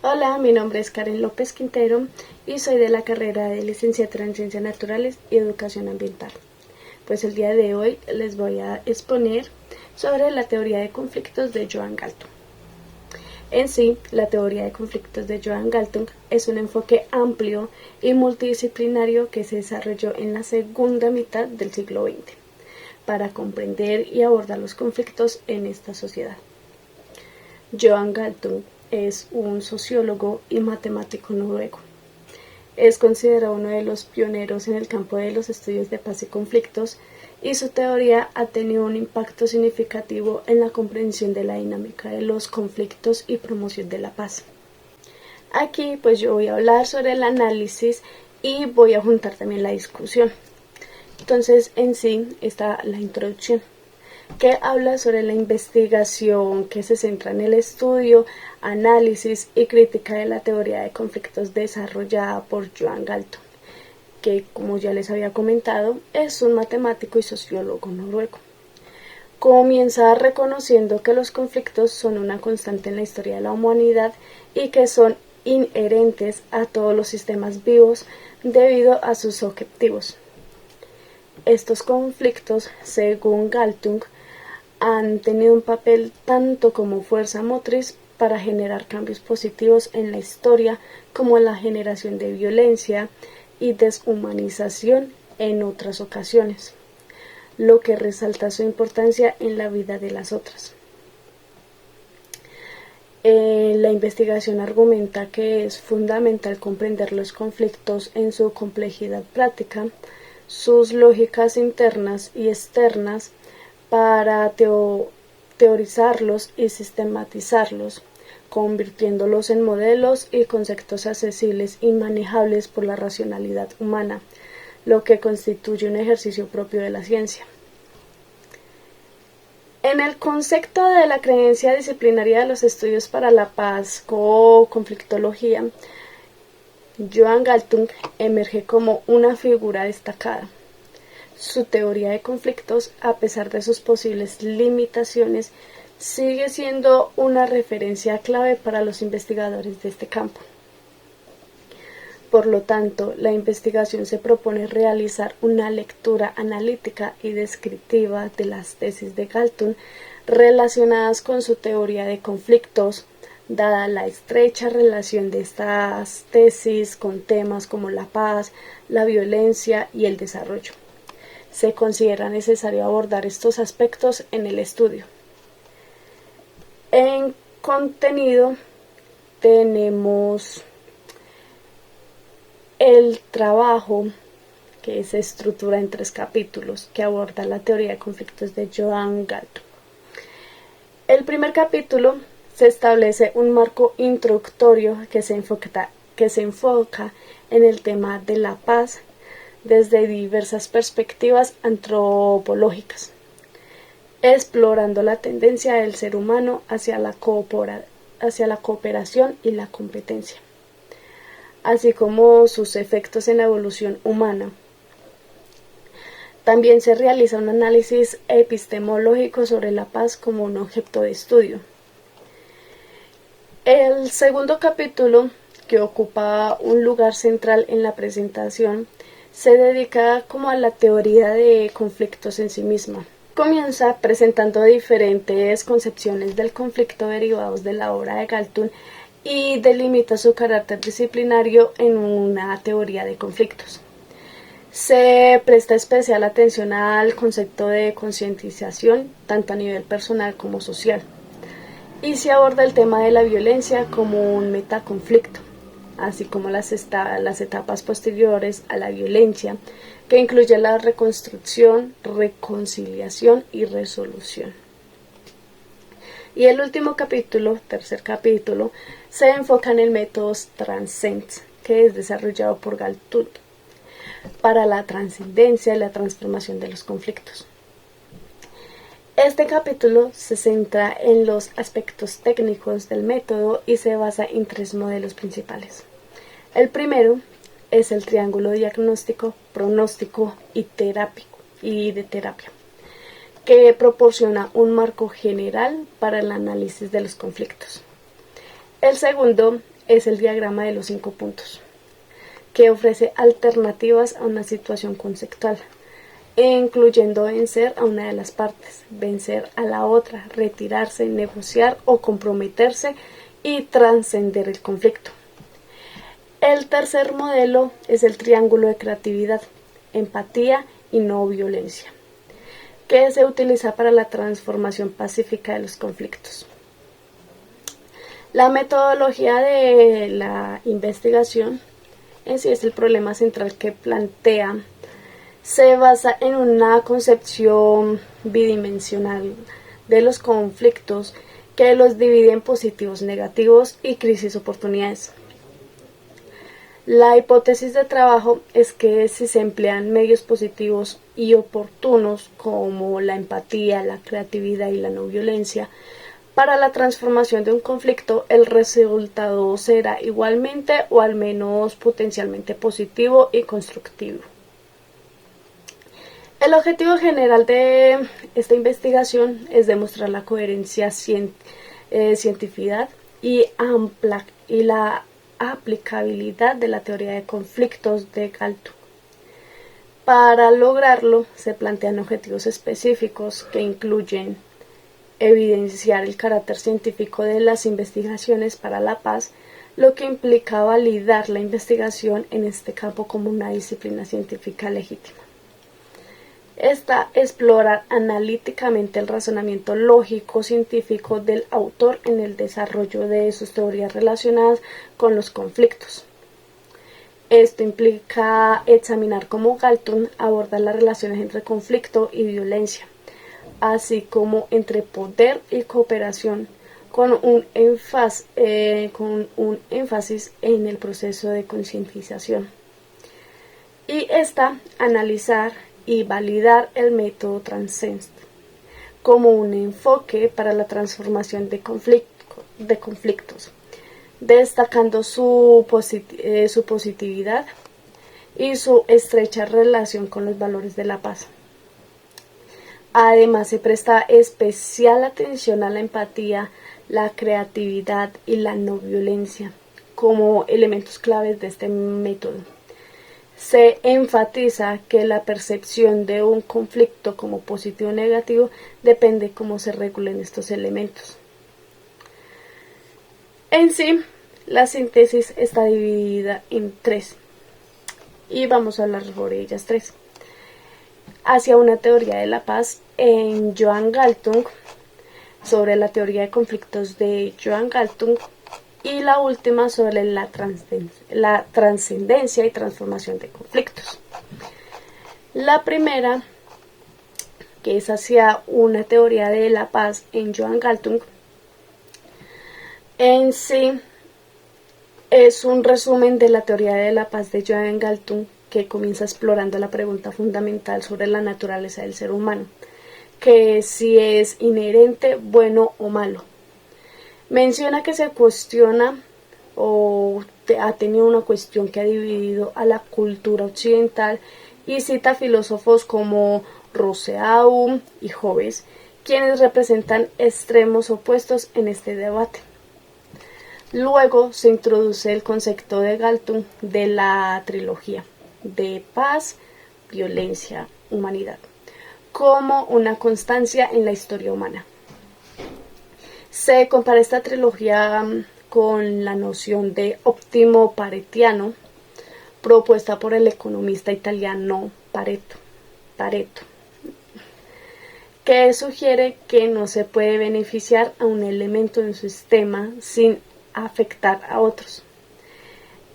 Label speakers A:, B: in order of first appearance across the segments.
A: Hola, mi nombre es Karen López Quintero y soy de la carrera de Licenciatura en Ciencias Naturales y Educación Ambiental. Pues el día de hoy les voy a exponer sobre la teoría de conflictos de Joan Galtung. En sí, la teoría de conflictos de Joan Galtung es un enfoque amplio y multidisciplinario que se desarrolló en la segunda mitad del siglo XX para comprender y abordar los conflictos en esta sociedad. Joan Galtung es un sociólogo y matemático noruego. Es considerado uno de los pioneros en el campo de los estudios de paz y conflictos, y su teoría ha tenido un impacto significativo en la comprensión de la dinámica de los conflictos y promoción de la paz. Aquí pues yo voy a hablar sobre el análisis y voy a juntar también la discusión. Entonces en sí está la introducción, que habla sobre la investigación que se centra en el estudio, análisis y crítica de la teoría de conflictos desarrollada por Joan Galtung, que, como ya les había comentado, es un matemático y sociólogo noruego. Comienza reconociendo que los conflictos son una constante en la historia de la humanidad y que son inherentes a todos los sistemas vivos debido a sus objetivos. Estos conflictos, según Galtung, han tenido un papel tanto como fuerza motriz para generar cambios positivos en la historia, como la generación de violencia y deshumanización en otras ocasiones, lo que resalta su importancia en la vida de las otras. La investigación argumenta que es fundamental comprender los conflictos en su complejidad práctica, sus lógicas internas y externas, para teorizarlos y sistematizarlos, convirtiéndolos en modelos y conceptos accesibles y manejables por la racionalidad humana, lo que constituye un ejercicio propio de la ciencia. En el concepto de la creencia disciplinaria de los estudios para la paz o conflictología, Joan Galtung emerge como una figura destacada. Su teoría de conflictos, a pesar de sus posibles limitaciones, sigue siendo una referencia clave para los investigadores de este campo. Por lo tanto, la investigación se propone realizar una lectura analítica y descriptiva de las tesis de Galtung relacionadas con su teoría de conflictos, dada la estrecha relación de estas tesis con temas como la paz, la violencia y el desarrollo. Se considera necesario abordar estos aspectos en el estudio. En contenido tenemos el trabajo, que se estructura en 3 capítulos, que aborda la teoría de conflictos de Joan Galtung. El primer capítulo se establece un marco introductorio que se enfoca en el tema de la paz desde diversas perspectivas antropológicas, explorando la tendencia del ser humano hacia la cooperación y la competencia, así como sus efectos en la evolución humana. También se realiza un análisis epistemológico sobre la paz como un objeto de estudio. El segundo capítulo, que ocupa un lugar central en la presentación, se dedica como a la teoría de conflictos en sí misma. Comienza presentando diferentes concepciones del conflicto derivados de la obra de Galtung y delimita su carácter disciplinario en una teoría de conflictos. Se presta especial atención al concepto de concientización, tanto a nivel personal como social, y se aborda el tema de la violencia como un metaconflicto, así como las etapas posteriores a la violencia, que incluye la reconstrucción, reconciliación y resolución. Y el último capítulo, tercer capítulo, se enfoca en el método Transcend, que es desarrollado por Galtung para la trascendencia y la transformación de los conflictos. Este capítulo se centra en los aspectos técnicos del método y se basa en 3 modelos principales. El primero es el triángulo diagnóstico, pronóstico y de terapia, que proporciona un marco general para el análisis de los conflictos. El segundo es el diagrama de los 5 puntos, que ofrece alternativas a una situación conceptual, incluyendo vencer a una de las partes, vencer a la otra, retirarse, negociar o comprometerse y trascender el conflicto. El tercer modelo es el triángulo de creatividad, empatía y no violencia, que se utiliza para la transformación pacífica de los conflictos. La metodología de la investigación en sí es el problema central que plantea. Se basa en una concepción bidimensional de los conflictos que los divide en positivos, negativos y crisis oportunidades. La hipótesis de trabajo es que si se emplean medios positivos y oportunos como la empatía, la creatividad y la no violencia para la transformación de un conflicto, el resultado será igualmente o al menos potencialmente positivo y constructivo. El objetivo general de esta investigación es demostrar la coherencia, cientificidad y la aplicabilidad de la teoría de conflictos de Galtung. Para lograrlo, se plantean objetivos específicos que incluyen evidenciar el carácter científico de las investigaciones para la paz, lo que implica validar la investigación en este campo como una disciplina científica legítima. Esta explora analíticamente el razonamiento lógico científico del autor en el desarrollo de sus teorías relacionadas con los conflictos. Esto implica examinar cómo Galtung aborda las relaciones entre conflicto y violencia, así como entre poder y cooperación, con un énfasis en el proceso de concientización. Y analizar y validar el método Transcend como un enfoque para la transformación de conflictos, destacando su positividad y su estrecha relación con los valores de la paz. Además, se presta especial atención a la empatía, la creatividad y la no violencia como elementos claves de este método. Se enfatiza que la percepción de un conflicto como positivo o negativo depende de cómo se regulen estos elementos. En sí, la síntesis está dividida en 3 y vamos a hablar sobre ellas 3. Hacia una teoría de la paz en Johan Galtung, sobre la teoría de conflictos de Johan Galtung, y la última sobre la trascendencia y transformación de conflictos. La primera, que es hacia una teoría de la paz en Johan Galtung, en sí es un resumen de la teoría de la paz de Johan Galtung, que comienza explorando la pregunta fundamental sobre la naturaleza del ser humano, que es si es inherente, bueno o malo. Menciona que se cuestiona o ha tenido una cuestión que ha dividido a la cultura occidental y cita filósofos como Rousseau y Hobbes, quienes representan extremos opuestos en este debate. Luego se introduce el concepto de Galtung de la trilogía de paz, violencia, humanidad, como una constancia en la historia humana. Se compara esta trilogía con la noción de óptimo paretiano propuesta por el economista italiano Pareto, que sugiere que no se puede beneficiar a un elemento en un sistema sin afectar a otros.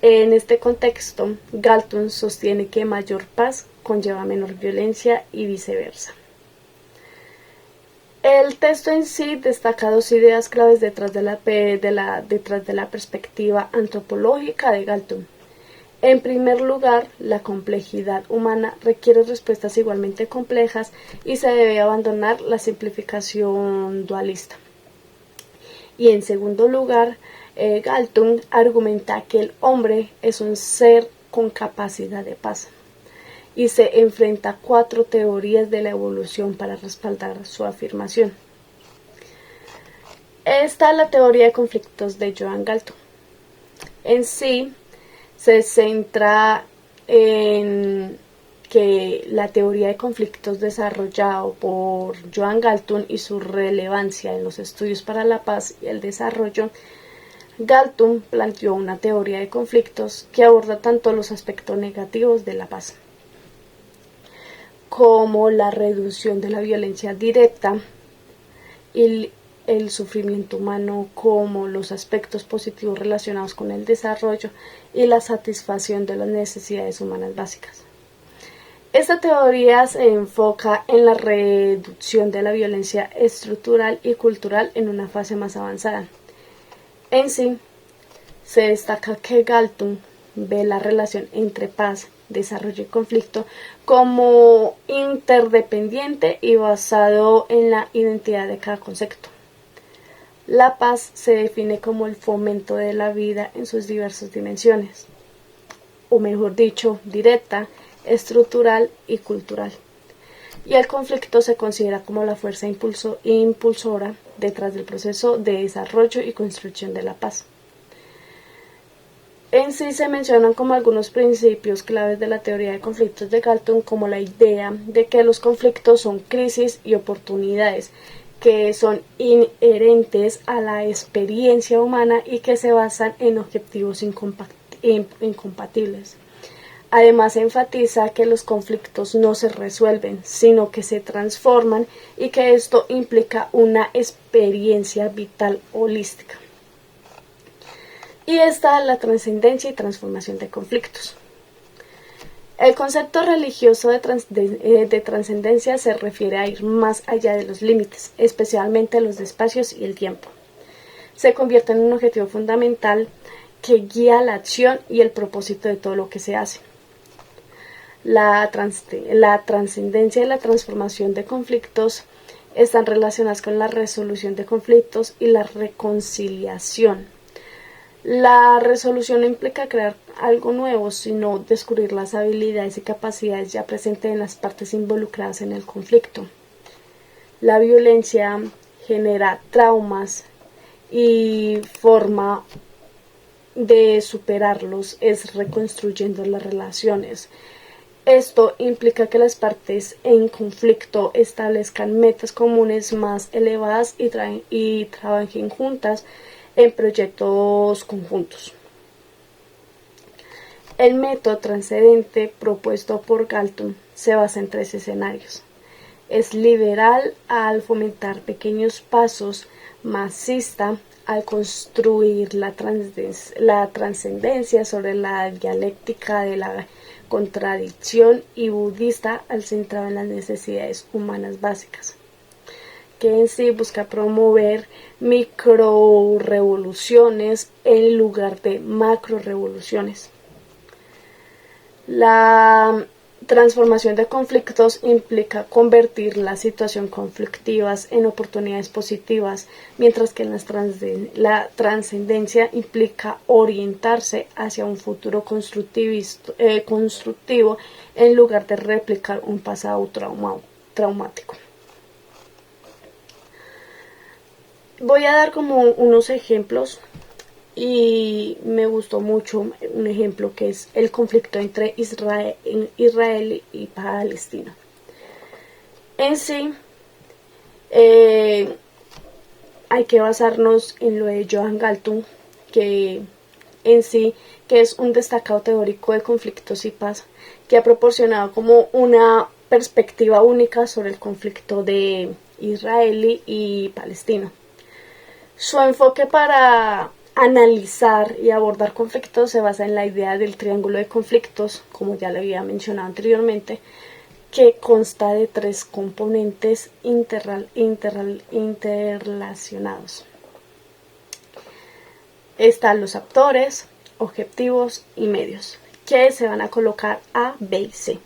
A: En este contexto, Galtung sostiene que mayor paz conlleva menor violencia y viceversa. El texto en sí destaca 2 ideas claves detrás de la perspectiva antropológica de Galtung. En primer lugar, la complejidad humana requiere respuestas igualmente complejas y se debe abandonar la simplificación dualista. Y en segundo lugar, Galtung argumenta que el hombre es un ser con capacidad de paz y se enfrenta a 4 teorías de la evolución para respaldar su afirmación. Está la teoría de conflictos de Joan Galtung. En sí, se centra en que la teoría de conflictos desarrollado por Joan Galtung y su relevancia en los estudios para la paz y el desarrollo. Galtung planteó una teoría de conflictos que aborda tanto los aspectos negativos de la paz, como la reducción de la violencia directa y el sufrimiento humano, como los aspectos positivos relacionados con el desarrollo y la satisfacción de las necesidades humanas básicas. Esta teoría se enfoca en la reducción de la violencia estructural y cultural en una fase más avanzada. En sí, se destaca que Galtung ve la relación entre paz, desarrollo y conflicto como interdependiente y basado en la identidad de cada concepto. La paz se define como el fomento de la vida en sus diversas dimensiones, o mejor dicho, directa, estructural y cultural. Y el conflicto se considera como la fuerza impulsora detrás del proceso de desarrollo y construcción de la paz. En sí se mencionan como algunos principios claves de la teoría de conflictos de Galtung, como la idea de que los conflictos son crisis y oportunidades que son inherentes a la experiencia humana y que se basan en objetivos incompatibles. Además, enfatiza que los conflictos no se resuelven, sino que se transforman y que esto implica una experiencia vital holística. Y está la trascendencia y transformación de conflictos. El concepto religioso de trascendencia se refiere a ir más allá de los límites, especialmente los de espacios y el tiempo. Se convierte en un objetivo fundamental que guía la acción y el propósito de todo lo que se hace. La trascendencia y la transformación de conflictos están relacionadas con la resolución de conflictos y la reconciliación. La resolución no implica crear algo nuevo, sino descubrir las habilidades y capacidades ya presentes en las partes involucradas en el conflicto. La violencia genera traumas y forma de superarlos es reconstruyendo las relaciones. Esto implica que las partes en conflicto establezcan metas comunes más elevadas y trabajen juntas en proyectos conjuntos. El método trascendente propuesto por Galtung se basa en 3 escenarios. Es liberal al fomentar pequeños pasos, marxista al construir la trascendencia sobre la dialéctica de la contradicción y budista al centrado en las necesidades humanas básicas, que en sí busca promover microrevoluciones en lugar de macrorevoluciones. La transformación de conflictos implica convertir las situaciones conflictivas en oportunidades positivas, mientras que la trascendencia implica orientarse hacia un futuro constructivo en lugar de replicar un pasado traumático. Voy a dar como unos ejemplos y me gustó mucho un ejemplo que es el conflicto entre Israel y Palestina. En sí, hay que basarnos en lo de Joan Galtung, que es un destacado teórico de conflictos y paz, que ha proporcionado como una perspectiva única sobre el conflicto de israelí y palestino. Su enfoque para analizar y abordar conflictos se basa en la idea del triángulo de conflictos, como ya lo había mencionado anteriormente, que consta de 3 componentes interrelacionados. Están los actores, objetivos y medios, que se van a colocar A, B y C.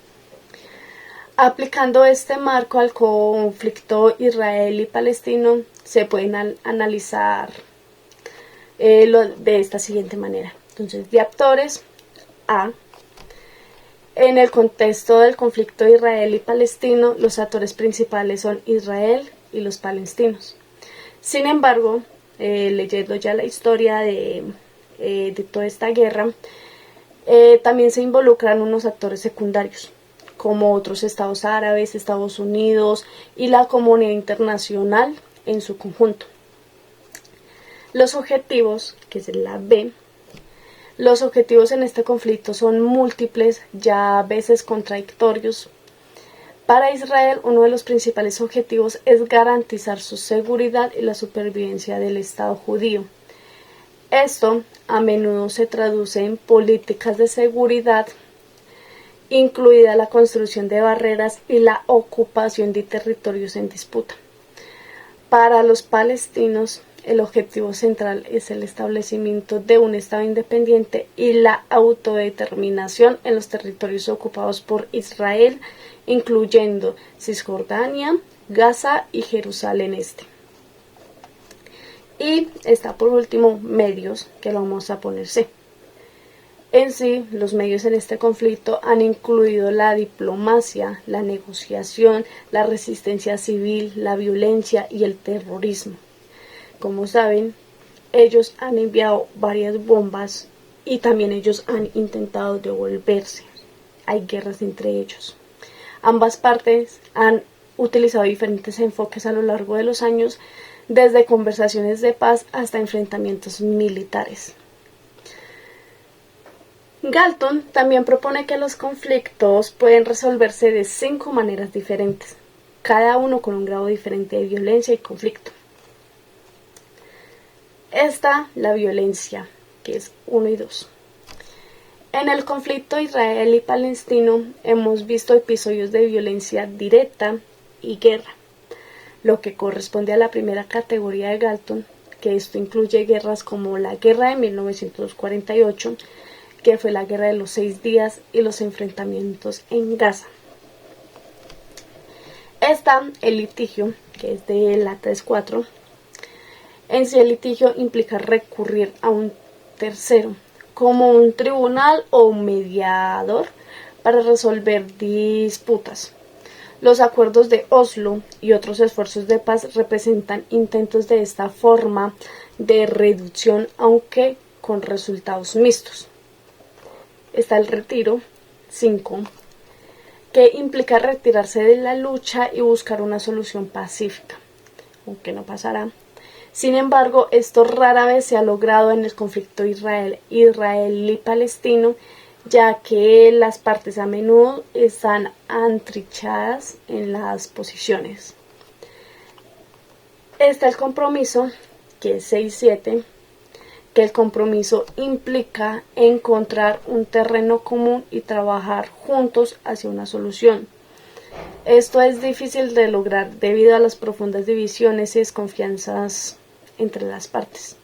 A: Aplicando este marco al conflicto israelí-palestino, se pueden analizar de esta siguiente manera. Entonces, de actores, A. En el contexto del conflicto israelí-palestino, los actores principales son Israel y los palestinos. Sin embargo, leyendo ya la historia de toda esta guerra, también se involucran unos actores secundarios, como otros estados árabes, Estados Unidos y la comunidad internacional en su conjunto. Los objetivos, que es la B, los objetivos en este conflicto son múltiples, ya a veces contradictorios. Para Israel, uno de los principales objetivos es garantizar su seguridad y la supervivencia del Estado judío. Esto a menudo se traduce en políticas de seguridad, incluida la construcción de barreras y la ocupación de territorios en disputa. Para los palestinos, el objetivo central es el establecimiento de un Estado independiente y la autodeterminación en los territorios ocupados por Israel, incluyendo Cisjordania, Gaza y Jerusalén Este. Y está por último medios, que lo vamos a poner C. En sí, los medios en este conflicto han incluido la diplomacia, la negociación, la resistencia civil, la violencia y el terrorismo. Como saben, ellos han enviado varias bombas y también ellos han intentado devolverse. Hay guerras entre ellos. Ambas partes han utilizado diferentes enfoques a lo largo de los años, desde conversaciones de paz hasta enfrentamientos militares. Galton también propone que los conflictos pueden resolverse de 5 maneras diferentes, cada uno con un grado diferente de violencia y conflicto. Está la violencia, que es 1 y 2. En el conflicto israelí-palestino hemos visto episodios de violencia directa y guerra, lo que corresponde a la primera categoría de Galton, que esto incluye guerras como la guerra de 1948, que fue la guerra de los 6 días y los enfrentamientos en Gaza. Está el litigio, que es de la 3-4. En sí, el litigio implica recurrir a un tercero, como un tribunal o un mediador, para resolver disputas. Los acuerdos de Oslo y otros esfuerzos de paz representan intentos de esta forma de reducción, aunque con resultados mixtos. Está el retiro, 5, que implica retirarse de la lucha y buscar una solución pacífica, aunque no pasará. Sin embargo, esto rara vez se ha logrado en el conflicto israelí-palestino, ya que las partes a menudo están atrincheradas en las posiciones. Está el compromiso, que es 6-7, que el compromiso implica encontrar un terreno común y trabajar juntos hacia una solución. Esto es difícil de lograr debido a las profundas divisiones y desconfianzas entre las partes.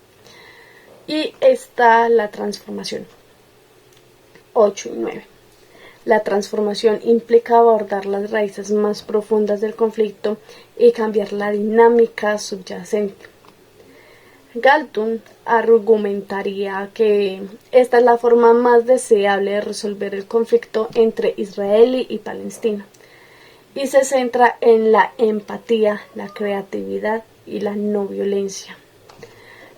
A: Y está la transformación, 8 y 9. La transformación implica abordar las raíces más profundas del conflicto y cambiar la dinámica subyacente. Galton argumentaría que esta es la forma más deseable de resolver el conflicto entre Israel y Palestina, y se centra en la empatía, la creatividad y la no violencia.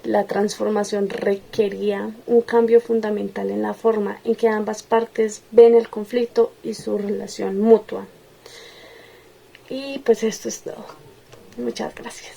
A: La transformación requería un cambio fundamental en la forma en que ambas partes ven el conflicto y su relación mutua. Y pues esto es todo. Muchas gracias.